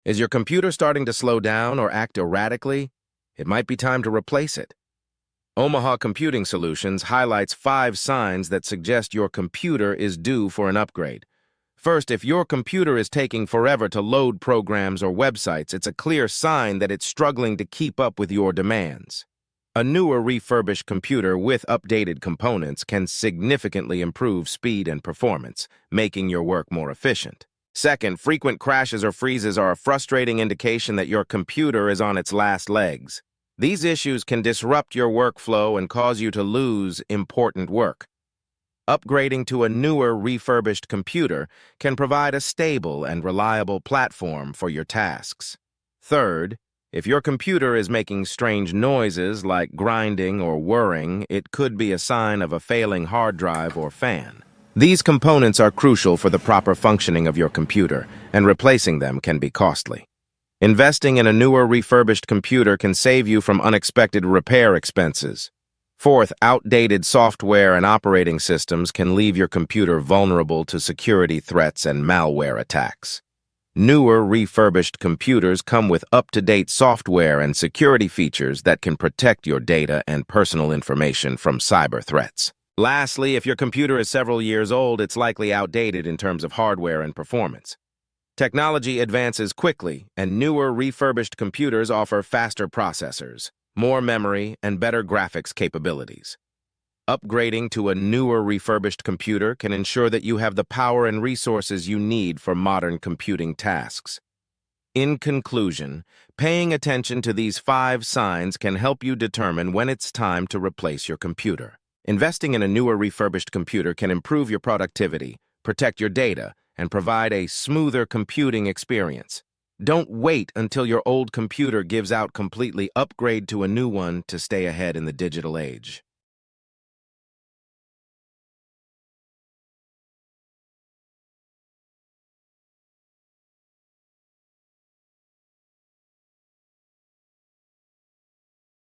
Is your computer starting to slow down or act erratically? It might be time to replace it. Omaha Computing Solutions highlights 5 signs that suggest your computer is due for an upgrade. First, if your computer is taking forever to load programs or websites, it's a clear sign that it's struggling to keep up with your demands. A newer refurbished computer with updated components can significantly improve speed and performance, making your work more efficient. Second, frequent crashes or freezes are a frustrating indication that your computer is on its last legs. These issues can disrupt your workflow and cause you to lose important work. Upgrading to a newer refurbished computer can provide a stable and reliable platform for your tasks. Third, if your computer is making strange noises like grinding or whirring, it could be a sign of a failing hard drive or fan. These components are crucial for the proper functioning of your computer, and replacing them can be costly. Investing in a newer refurbished computer can save you from unexpected repair expenses. Fourth, outdated software and operating systems can leave your computer vulnerable to security threats and malware attacks. Newer refurbished computers come with up-to-date software and security features that can protect your data and personal information from cyber threats. Lastly, if your computer is several years old, it's likely outdated in terms of hardware and performance. Technology advances quickly, and newer refurbished computers offer faster processors, more memory, and better graphics capabilities. Upgrading to a newer refurbished computer can ensure that you have the power and resources you need for modern computing tasks. In conclusion, paying attention to these 5 signs can help you determine when it's time to replace your computer. Investing in a newer refurbished computer can improve your productivity, protect your data, and provide a smoother computing experience. Don't wait until your old computer gives out completely. Upgrade to a new one to stay ahead in the digital age.